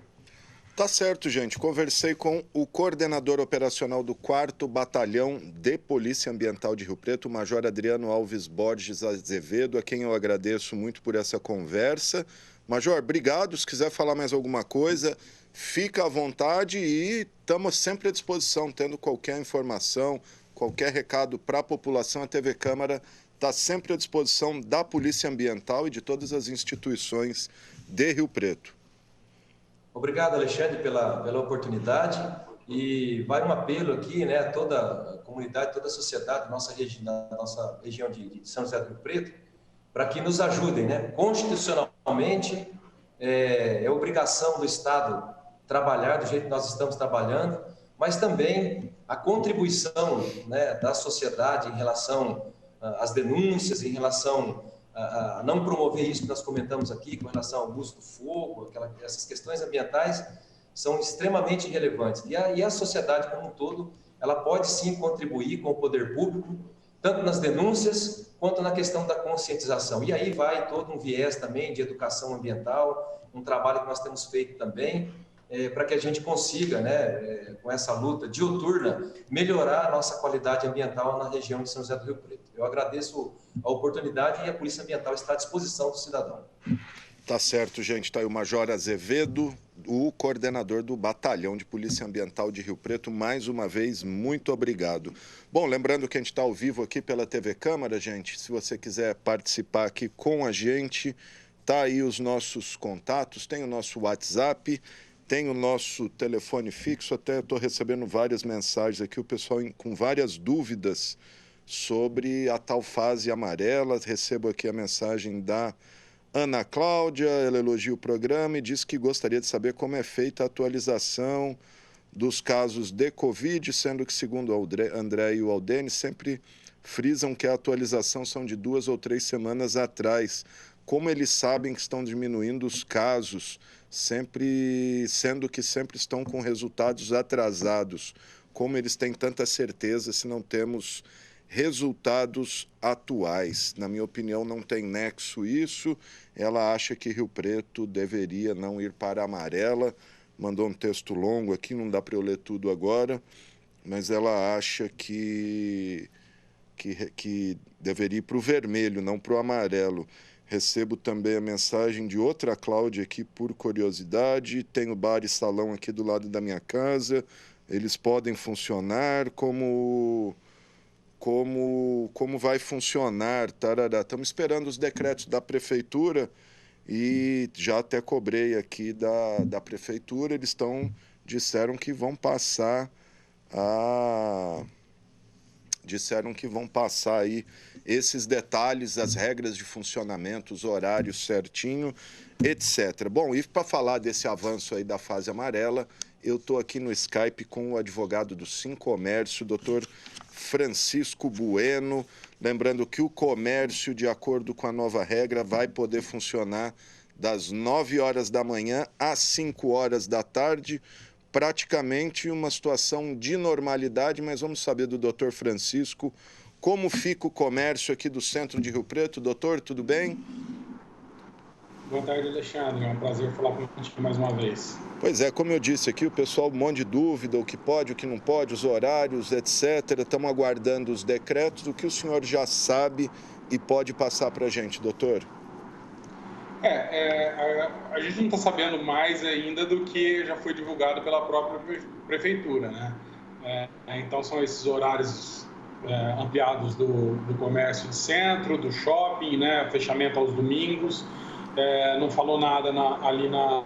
Tá certo, gente. Conversei com o coordenador operacional do 4º Batalhão de Polícia Ambiental de Rio Preto, o Major Adriano Alves Borges Azevedo, a quem eu agradeço muito por essa conversa. Major, obrigado. Se quiser falar mais alguma coisa, fica à vontade e estamos sempre à disposição, tendo qualquer informação, qualquer recado para a população. A TV Câmara está sempre à disposição da Polícia Ambiental e de todas as instituições de Rio Preto. Obrigado, Alexandre, pela oportunidade. E vai um apelo aqui, né, a toda a comunidade, toda a sociedade da nossa região de São José do Rio Preto, para que nos ajudem, né? Constitucionalmente, é obrigação do Estado trabalhar do jeito que nós estamos trabalhando, mas também a contribuição, né, da sociedade em relação às denúncias, em relação a não promover isso que nós comentamos aqui, com relação ao uso do fogo, essas questões ambientais são extremamente relevantes. E a sociedade como um todo, ela pode sim contribuir com o poder público, tanto nas denúncias quanto na questão da conscientização. E aí vai todo um viés também de educação ambiental, um trabalho que nós temos feito também, para que a gente consiga, né, com essa luta diuturna, melhorar a nossa qualidade ambiental na região de São José do Rio Preto. Eu agradeço a oportunidade e a Polícia Ambiental está à disposição do cidadão. Tá certo, gente. Está aí o Major Azevedo, o coordenador do Batalhão de Polícia Ambiental de Rio Preto. Mais uma vez, muito obrigado. Bom, lembrando que a gente está ao vivo aqui pela TV Câmara, gente. Se você quiser participar aqui com a gente, tá aí os nossos contatos, tem o nosso WhatsApp, tem o nosso telefone fixo. Até estou recebendo várias mensagens aqui, o pessoal com várias dúvidas sobre a tal fase amarela. Recebo aqui a mensagem da Ana Cláudia, ela elogia o programa e diz que gostaria de saber como é feita a atualização dos casos de Covid, sendo que, segundo o André e o Aldene, sempre frisam que a atualização são de 2 ou 3 semanas atrás. Como eles sabem que estão diminuindo os casos, sendo que sempre estão com resultados atrasados? Como eles têm tanta certeza se não temos resultados atuais? Na minha opinião, não tem nexo isso. Ela acha que Rio Preto deveria não ir para a amarela. Mandou um texto longo aqui, não dá para eu ler tudo agora, mas ela acha que deveria ir para o vermelho, não para o amarelo. Recebo também a mensagem de outra Cláudia aqui, por curiosidade. Tenho bar e salão aqui do lado da minha casa. Eles podem funcionar como vai funcionar, tarará. Estamos esperando os decretos da prefeitura e já até cobrei aqui da prefeitura. Eles disseram que vão passar aí esses detalhes, as regras de funcionamento, os horários certinho, etc. Bom, e para falar desse avanço aí da fase amarela, eu estou aqui no Skype com o advogado do Sincomércio, doutor Francisco Bueno. Lembrando que o comércio, de acordo com a nova regra, vai poder funcionar das 9 horas da manhã às 5 horas da tarde, praticamente uma situação de normalidade, mas vamos saber do doutor Francisco como fica o comércio aqui do centro de Rio Preto. Doutor, tudo bem? Boa tarde, Alexandre. É um prazer falar com a gente mais uma vez. Pois é, como eu disse aqui, o pessoal um monte de dúvida, o que pode, o que não pode, os horários, etc. Estamos aguardando os decretos. O que o senhor já sabe e pode passar para a gente, doutor? A gente não está sabendo mais ainda do que já foi divulgado pela própria prefeitura, né? Então, são esses horários ampliados do comércio de centro, do shopping, né? Fechamento aos domingos. Não falou nada ali na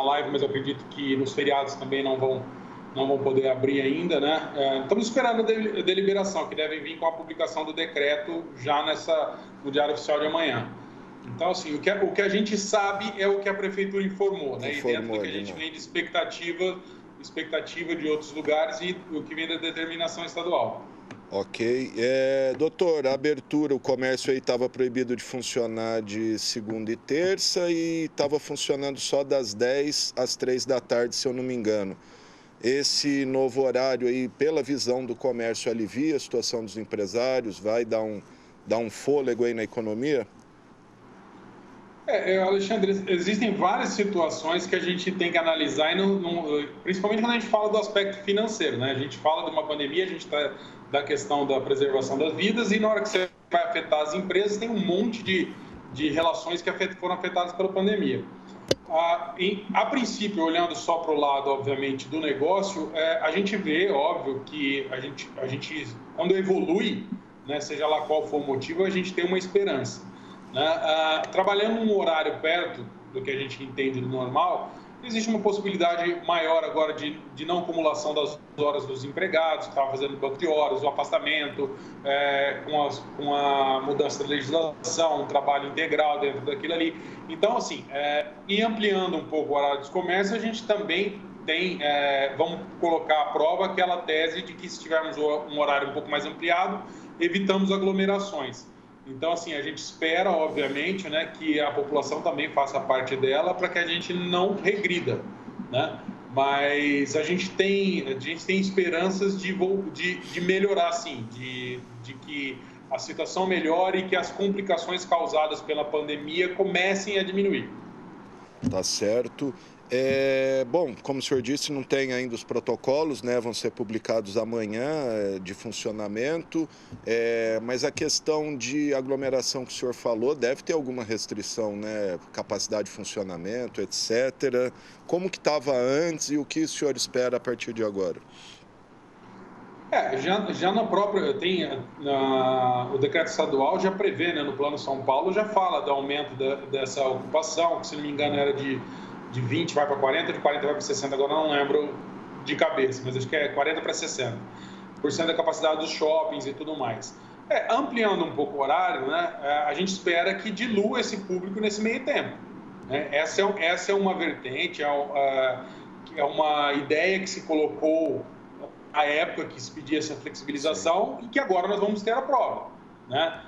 live, mas eu acredito que nos feriados também não vão poder abrir ainda, né? Estamos esperando a deliberação, que deve vir com a publicação do decreto já no Diário Oficial de amanhã. Então, assim, o que a gente sabe é o que a prefeitura informou, né? E dentro do que a gente vem de expectativa de outros lugares e o que vem da determinação estadual. Ok. Doutor, a abertura, o comércio aí estava proibido de funcionar de segunda e terça e estava funcionando só das 10 às 3 da tarde, se eu não me engano. Esse novo horário aí, pela visão do comércio, alivia a situação dos empresários, vai dar um fôlego aí na economia? Alexandre, existem várias situações que a gente tem que analisar, principalmente quando a gente fala do aspecto financeiro, né? A gente fala de uma pandemia, a gente está da questão da preservação das vidas e na hora que você vai afetar as empresas, tem um monte de relações que foram afetadas pela pandemia. A princípio, olhando só para o lado, obviamente, do negócio, a gente vê, óbvio, que a gente quando evolui, né, seja lá qual for o motivo, a gente tem uma esperança. Né? Trabalhando num horário perto do que a gente entende do normal, existe uma possibilidade maior agora de não acumulação das horas dos empregados, que estavam fazendo banco de horas, o afastamento, com a mudança da legislação, um trabalho integral dentro daquilo ali. Então, assim, e ampliando um pouco o horário dos comércios, a gente também vamos colocar à prova aquela tese de que se tivermos um horário um pouco mais ampliado, evitamos aglomerações. Então, assim, a gente espera, obviamente, né, que a população também faça parte dela para que a gente não regrida, né? Mas a gente tem esperanças de melhorar, sim, de que a situação melhore e que as complicações causadas pela pandemia comecem a diminuir. Tá certo. Bom, como o senhor disse, não tem ainda os protocolos, né? Vão ser publicados amanhã de funcionamento, mas a questão de aglomeração que o senhor falou deve ter alguma restrição, né? Capacidade de funcionamento, etc. Como que estava antes e o que o senhor espera a partir de agora? Já na própria, o decreto estadual já prevê, né, no Plano São Paulo, já fala do aumento dessa ocupação, que se não me engano era de 20 vai para 40, de 40 vai para 60, agora não lembro de cabeça, mas acho que é 40 para 60% da capacidade dos shoppings e tudo mais. Ampliando um pouco o horário, né, a gente espera que dilua esse público nesse meio tempo, né? Essa é uma vertente, é uma ideia que se colocou à época que se pedia essa flexibilização. Sim. E que agora nós vamos ter a prova, né?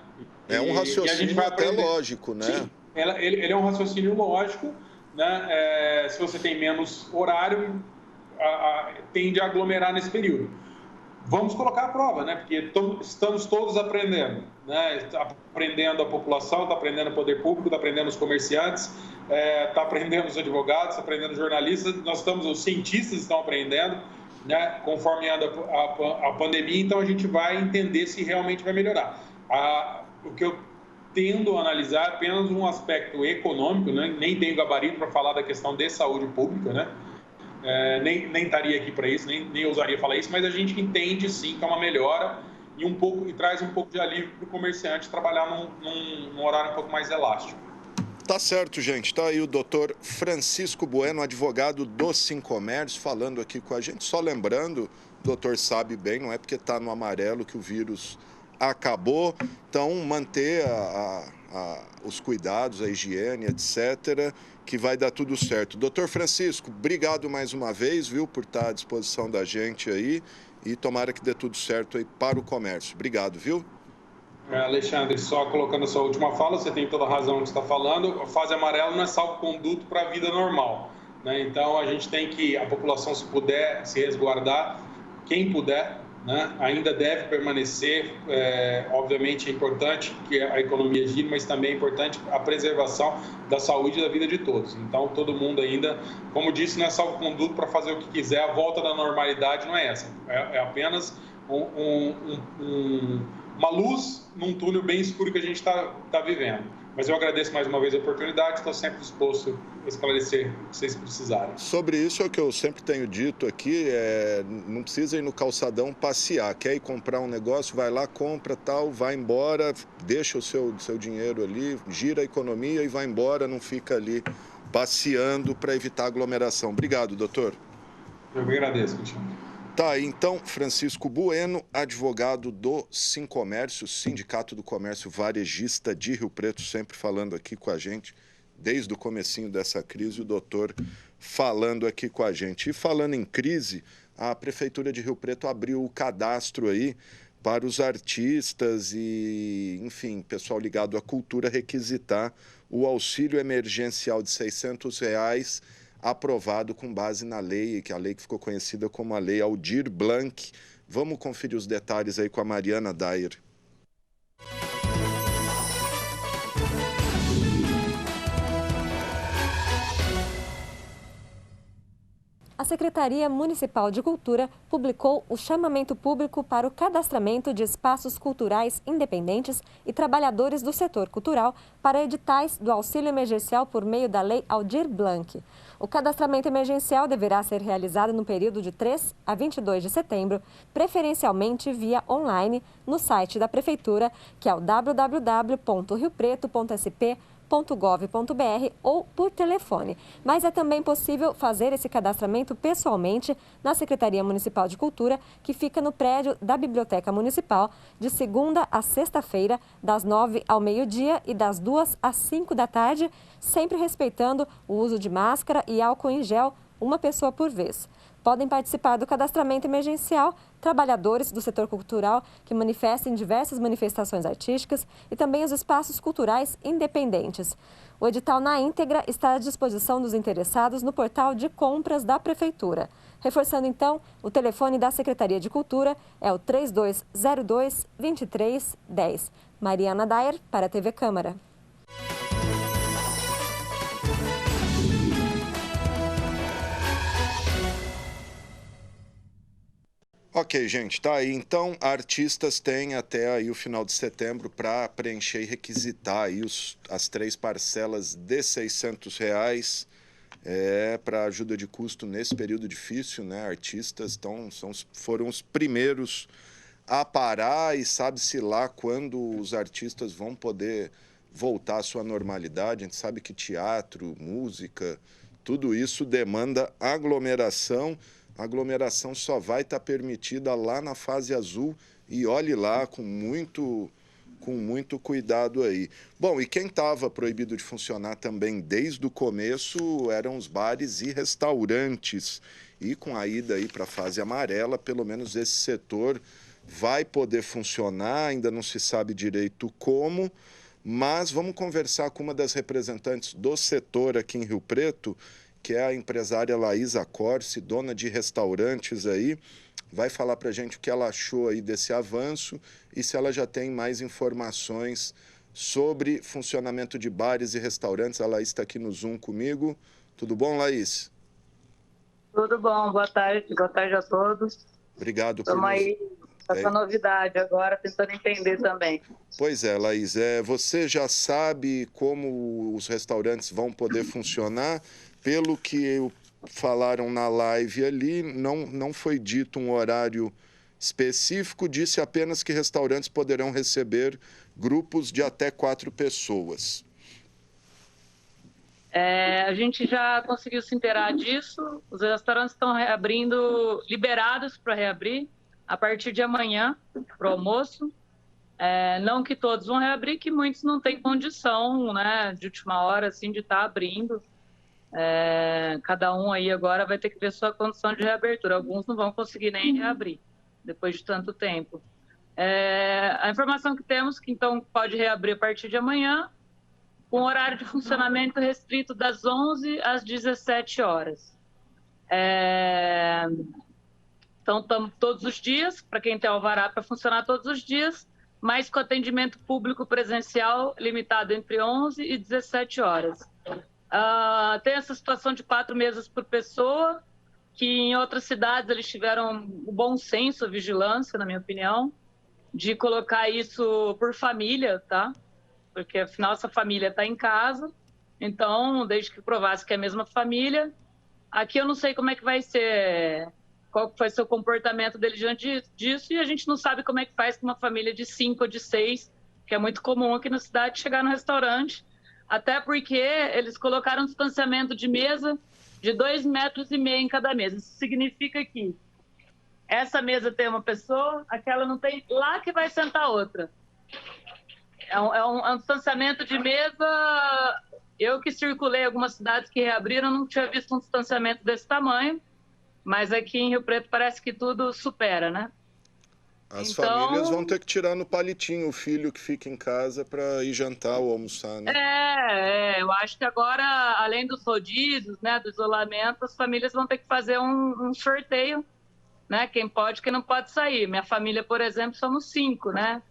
É um raciocínio até lógico, né? Sim, ele é um raciocínio lógico, né? Se você tem menos horário, tende a aglomerar nesse período. Vamos colocar a prova, né? Porque estamos todos aprendendo, né? Está aprendendo a população, está aprendendo o poder público, está aprendendo os comerciantes, está aprendendo os advogados, está aprendendo os jornalistas, os cientistas estão aprendendo, né? Conforme anda a pandemia, então a gente vai entender se realmente vai melhorar. O que eu tendo a analisar apenas um aspecto econômico, né? Nem tenho gabarito para falar da questão de saúde pública, né? Nem estaria aqui para isso, nem ousaria falar isso, mas a gente entende sim que é uma melhora e traz um pouco de alívio para o comerciante trabalhar num horário um pouco mais elástico. Tá certo, gente. Está aí o doutor Francisco Bueno, advogado do Sincomércio, falando aqui com a gente. Só lembrando, o doutor sabe bem, não é porque está no amarelo que o vírus acabou. Então, manter os cuidados, a higiene, etc., que vai dar tudo certo. Doutor Francisco, obrigado mais uma vez, viu, por estar à disposição da gente aí e tomara que dê tudo certo aí para o comércio. Obrigado, viu? Alexandre, só colocando a sua última fala, você tem toda a razão no que você está falando, a fase amarela não é salvo-conduto para a vida normal, né? Então, a gente tem que, a população, se puder se resguardar, quem puder, né, ainda deve permanecer. Obviamente é importante que a economia gire, mas também é importante a preservação da saúde e da vida de todos. Então, todo mundo ainda, como disse, não é salvo-conduto para fazer o que quiser, a volta da normalidade não é essa, é apenas uma luz num túnel bem escuro que a gente está vivendo. Mas eu agradeço mais uma vez a oportunidade, estou sempre disposto a esclarecer o que vocês precisarem. Sobre isso é o que eu sempre tenho dito aqui, não precisa ir no calçadão passear, quer ir comprar um negócio, vai lá, compra, tal, vai embora, deixa o seu dinheiro ali, gira a economia e vai embora, não fica ali passeando para evitar aglomeração. Obrigado, doutor. Eu me agradeço, Cristiano. Tá, então, Francisco Bueno, advogado do Sincomércio, Sindicato do Comércio Varejista de Rio Preto, sempre falando aqui com a gente, desde o comecinho dessa crise, o doutor falando aqui com a gente. E falando em crise, a Prefeitura de Rio Preto abriu o cadastro aí para os artistas e, enfim, pessoal ligado à cultura requisitar o auxílio emergencial de R$ 600, aprovado com base na lei, que a lei que ficou conhecida como a Lei Aldir Blanc. Vamos conferir os detalhes aí com a Mariana Dyer. A Secretaria Municipal de Cultura publicou o chamamento público para o cadastramento de espaços culturais independentes e trabalhadores do setor cultural para editais do auxílio emergencial por meio da Lei Aldir Blanc. O cadastramento emergencial deverá ser realizado no período de 3 a 22 de setembro, preferencialmente via online, no site da Prefeitura, que é o www.riopreto.sp.gov.br. ou por telefone. Mas é também possível fazer esse cadastramento pessoalmente na Secretaria Municipal de Cultura, que fica no prédio da Biblioteca Municipal, de segunda a sexta-feira, das 9 ao meio-dia e das 2 às 5 da tarde, sempre respeitando o uso de máscara e álcool em gel, uma pessoa por vez. Podem participar do cadastramento emergencial trabalhadores do setor cultural que manifestem diversas manifestações artísticas e também os espaços culturais independentes. O edital na íntegra está à disposição dos interessados no portal de compras da Prefeitura. Reforçando então, o telefone da Secretaria de Cultura é o 3202-2310. Mariana Dayer, para a TV Câmara. Ok, gente, tá aí. Então, artistas têm até aí o final de setembro para preencher e requisitar aí as 3 parcelas de R$600 para ajuda de custo nesse período difícil, né? Artistas foram os primeiros a parar e sabe-se lá quando os artistas vão poder voltar à sua normalidade. A gente sabe que teatro, música, tudo isso demanda aglomeração. A aglomeração só vai estar permitida lá na fase azul e olhe lá com muito cuidado aí. Bom, e quem estava proibido de funcionar também desde o começo eram os bares e restaurantes. E com a ida aí para a fase amarela, pelo menos esse setor vai poder funcionar, ainda não se sabe direito como, mas vamos conversar com uma das representantes do setor aqui em Rio Preto, que é a empresária Laísa Corsi, dona de restaurantes aí, vai falar para a gente o que ela achou aí desse avanço e se ela já tem mais informações sobre funcionamento de bares e restaurantes. A Laís está aqui no Zoom comigo. Tudo bom, Laís? Tudo bom, boa tarde a todos. Obrigado por Estamos aí com essa novidade agora, tentando entender também. Pois é, Laís, você já sabe como os restaurantes vão poder funcionar? Pelo que falaram na live ali, não foi dito um horário específico, disse apenas que restaurantes poderão receber grupos de até 4 pessoas. A gente já conseguiu se inteirar disso, os restaurantes estão reabrindo, liberados para reabrir a partir de amanhã, para o almoço. Não que todos vão reabrir, que muitos não têm condição, né, de última hora assim, de estar abrindo. Cada um aí agora vai ter que ver sua condição de reabertura. Alguns não vão conseguir nem reabrir, depois de tanto tempo. A informação que temos que então pode reabrir a partir de amanhã, com horário de funcionamento restrito das 11 às 17 horas. Então, estamos todos os dias, para quem tem alvará para funcionar todos os dias, mas com atendimento público presencial limitado entre 11 e 17 horas. Tem essa situação de 4 mesas por pessoa, que em outras cidades eles tiveram o bom senso, a vigilância, na minha opinião, de colocar isso por família, tá? Porque afinal essa família está em casa, então desde que provasse que é a mesma família. Aqui eu não sei como é que vai ser, qual vai ser o comportamento dele diante disso, e a gente não sabe como é que faz com uma família de 5 ou de 6, que é muito comum aqui na cidade, chegar no restaurante. Até porque eles colocaram um distanciamento de mesa de 2,5 metros em cada mesa. Isso significa que essa mesa tem uma pessoa, aquela não tem, lá que vai sentar outra. É um distanciamento de mesa. Eu que circulei em algumas cidades que reabriram, não tinha visto um distanciamento desse tamanho, mas aqui em Rio Preto parece que tudo supera, né? As famílias vão ter que tirar no palitinho o filho que fica em casa para ir jantar ou almoçar, né? Eu acho que agora, além dos rodízios, né, do isolamento, as famílias vão ter que fazer um sorteio, né? Quem pode, quem não pode sair. Minha família, por exemplo, somos 5, né?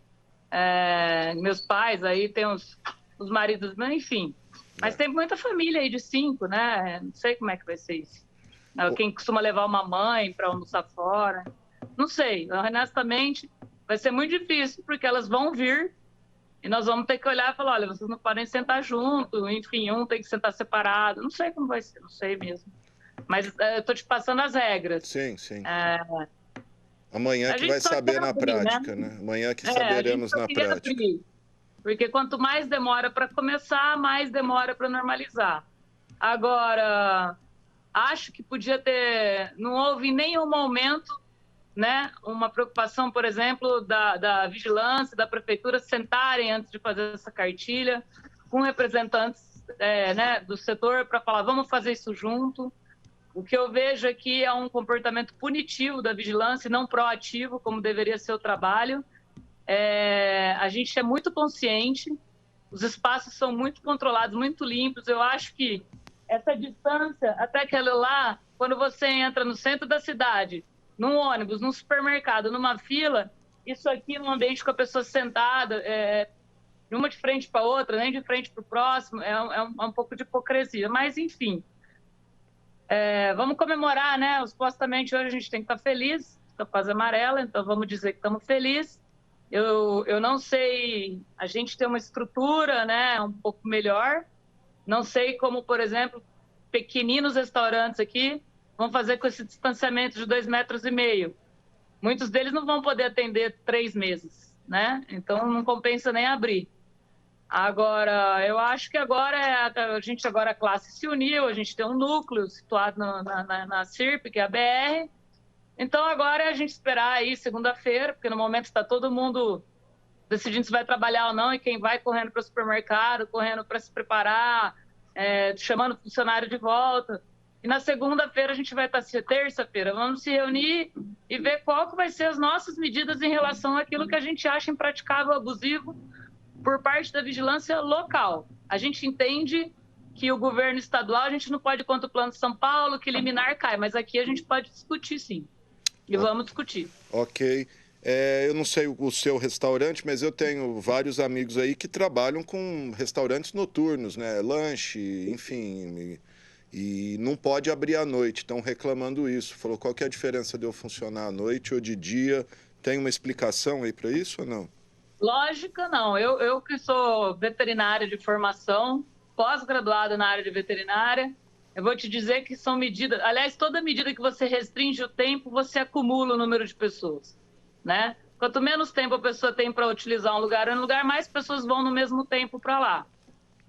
Meus pais aí tem os maridos, enfim. Mas tem muita família aí de 5, né? Não sei como é que vai ser isso. Quem costuma levar uma mãe para almoçar fora... Não sei, honestamente, vai ser muito difícil, porque elas vão vir e nós vamos ter que olhar e falar, olha, vocês não podem sentar junto, enfim, um tem que sentar separado. Não sei como vai ser, não sei mesmo. Mas eu estou te passando as regras. Sim. Amanhã que vai saber na prática, né? Amanhã que saberemos na prática. Porque quanto mais demora para começar, mais demora para normalizar. Agora, acho que podia ter... Não houve em nenhum momento, né, uma preocupação, por exemplo, da vigilância, da prefeitura sentarem antes de fazer essa cartilha, com representantes né, do setor para falar, vamos fazer isso junto. O que eu vejo aqui é um comportamento punitivo da vigilância, não proativo, como deveria ser o trabalho. A gente é muito consciente, os espaços são muito controlados, muito limpos. Eu acho que essa distância, até aquela lá, quando você entra no centro da cidade, num ônibus, num supermercado, numa fila, isso aqui num ambiente com a pessoa sentada, uma de frente para outra, nem de frente para o próximo, é um pouco de hipocrisia. Mas, enfim, vamos comemorar, né? Supostamente hoje a gente tem que estar feliz, com a paz amarela, então vamos dizer que estamos felizes. Eu não sei, a gente tem uma estrutura, né, um pouco melhor. Não sei como, por exemplo, pequeninos restaurantes aqui vão fazer com esse distanciamento de 2,5 metros. Muitos deles não vão poder atender 3 meses, né? Então não compensa nem abrir. Agora, eu acho que agora a classe se uniu, a gente tem um núcleo situado na CIRP, que é a BR. Então agora é a gente esperar aí segunda-feira, porque no momento está todo mundo decidindo se vai trabalhar ou não, e quem vai correndo para o supermercado, correndo para se preparar, chamando o funcionário de volta. E na segunda-feira a gente vai estar, terça-feira, vamos se reunir e ver qual que vai ser as nossas medidas em relação àquilo que a gente acha impraticável, abusivo, por parte da vigilância local. A gente entende que o governo estadual, a gente não pode ir contra o Plano de São Paulo, que liminar cai, mas aqui a gente pode discutir, sim. E vamos discutir. Ok. Eu não sei o seu restaurante, mas eu tenho vários amigos aí que trabalham com restaurantes noturnos, né? Lanche, enfim, e não pode abrir à noite. Estão reclamando isso. Falou, qual que é a diferença de eu funcionar à noite ou de dia? Tem uma explicação aí para isso ou não? Lógica, não. Eu que sou veterinária de formação, pós-graduada na área de veterinária, eu vou te dizer que são medidas... Aliás, toda medida que você restringe o tempo, você acumula o número de pessoas, né? Quanto menos tempo a pessoa tem para utilizar um lugar, mais pessoas vão no mesmo tempo para lá.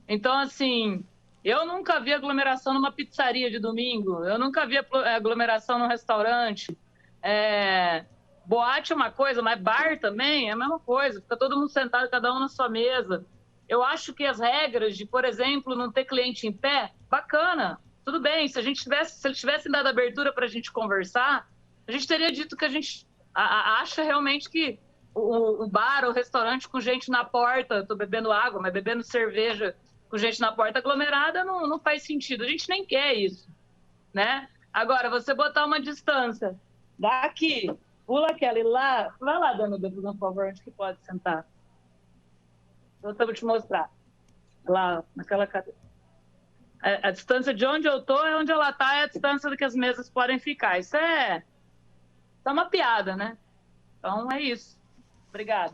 Então, assim, eu nunca vi aglomeração numa pizzaria de domingo, eu nunca vi aglomeração num restaurante. Boate é uma coisa, mas bar também é a mesma coisa. Fica todo mundo sentado, cada um na sua mesa. Eu acho que as regras de, por exemplo, não ter cliente em pé, bacana. Tudo bem, se eles tivessem dado abertura para a gente conversar, a gente teria dito que a gente acha realmente que o bar, o restaurante com gente na porta, estou bebendo água, mas bebendo cerveja com gente na porta aglomerada não faz sentido. A gente nem quer isso, né? Agora, você botar uma distância daqui, pula aquela e lá, vai lá, dona Duda, por favor, onde que pode sentar? Eu vou te mostrar. Lá, naquela cadeira. A distância de onde eu estou é onde ela está, é a distância do que as mesas podem ficar. Isso é uma piada, né? Então é isso. Obrigada.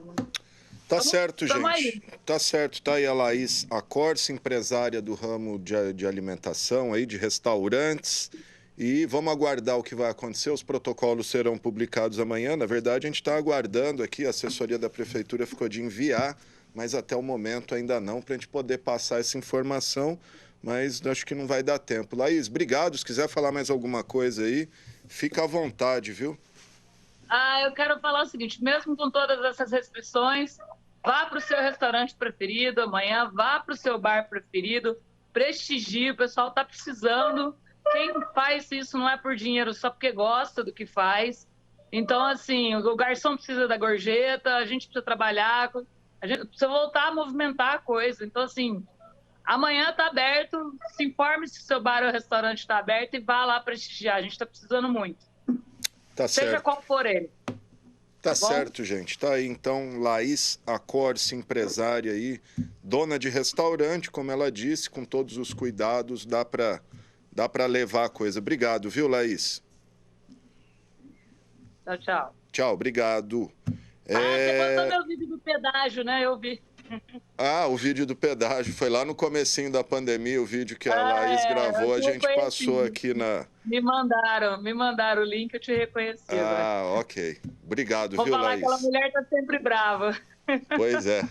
Tá certo, gente. Aí. Tá certo. Tá aí a Laís Acorce, empresária do ramo de alimentação, aí, de restaurantes. E vamos aguardar o que vai acontecer. Os protocolos serão publicados amanhã. Na verdade, a gente está aguardando aqui. A assessoria da prefeitura ficou de enviar, mas até o momento ainda não, para a gente poder passar essa informação. Mas acho que não vai dar tempo. Laís, obrigado. Se quiser falar mais alguma coisa aí, fica à vontade, viu? Eu quero falar o seguinte, mesmo com todas essas restrições, vá para o seu restaurante preferido amanhã, vá para o seu bar preferido, prestigie, o pessoal está precisando. Quem faz isso não é por dinheiro, só porque gosta do que faz. Então, assim, o garçom precisa da gorjeta, a gente precisa trabalhar, a gente precisa voltar a movimentar a coisa. Então, assim, amanhã está aberto, se informe se o seu bar ou restaurante está aberto e vá lá prestigiar, a gente está precisando muito. Tá certo. Seja qual for ele. Tá certo, gente. Tá aí, então, Laís Acorce, empresária aí, dona de restaurante, como ela disse, com todos os cuidados, dá para levar a coisa. Obrigado, viu, Laís? Tchau, tchau. Tchau, obrigado. Você botou meu vídeo do pedágio, né? Eu vi. O vídeo do pedágio. Foi lá no comecinho da pandemia, o vídeo que a Laís gravou, a gente passou aqui na... Me mandaram o link, eu te reconheci. Ok. Obrigado, Vou viu, falar Laís? Aquela mulher tá sempre brava. Pois é.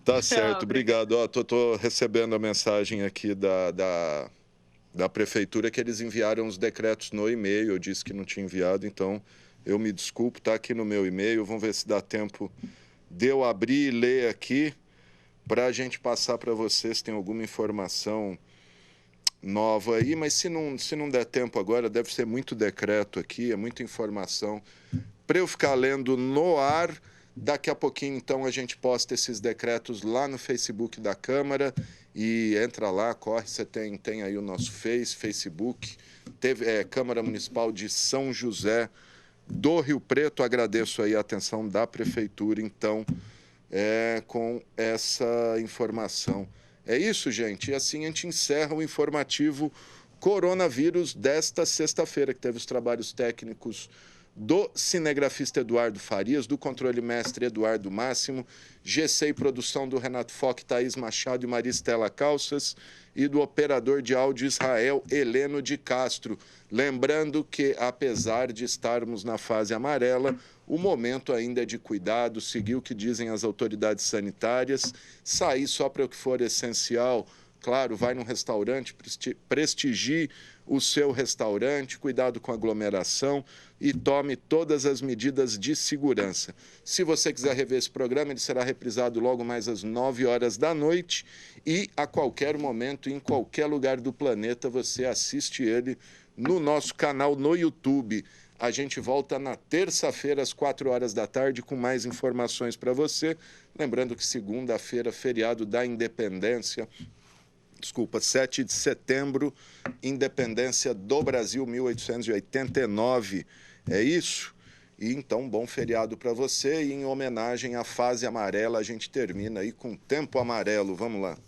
Tá certo, obrigado. Ó, tô recebendo a mensagem aqui da prefeitura que eles enviaram os decretos no e-mail. Eu disse que não tinha enviado, então eu me desculpo, tá aqui no meu e-mail. Vamos ver se dá tempo de eu abrir e ler aqui para a gente passar para vocês se tem alguma informação nova aí, mas se não der tempo agora, deve ser muito decreto aqui, é muita informação para eu ficar lendo no ar. Daqui a pouquinho, então, a gente posta esses decretos lá no Facebook da Câmara e entra lá, corre, você tem aí o nosso Facebook, Câmara Municipal de São José do Rio Preto. Agradeço aí a atenção da Prefeitura, então, com essa informação. É isso, gente. E assim a gente encerra o informativo Coronavírus desta sexta-feira, que teve os trabalhos técnicos do cinegrafista Eduardo Farias, do controle mestre Eduardo Máximo, GC e produção do Renato Foch, Thaís Machado e Maristela Calças, e do operador de áudio Israel Heleno de Castro. Lembrando que, apesar de estarmos na fase amarela, o momento ainda é de cuidado, seguir o que dizem as autoridades sanitárias, sair só para o que for essencial. Claro, vai num restaurante, prestigie o seu restaurante, cuidado com a aglomeração e tome todas as medidas de segurança. Se você quiser rever esse programa, ele será reprisado logo mais às 9 horas da noite e a qualquer momento, em qualquer lugar do planeta, você assiste ele no nosso canal no YouTube. A gente volta na terça-feira, às 4 horas da tarde, com mais informações para você. Lembrando que segunda-feira, feriado da Independência, 7 de setembro, Independência do Brasil, 1889. É isso? E então, bom feriado para você. E em homenagem à fase amarela, a gente termina aí com Tempo Amarelo. Vamos lá.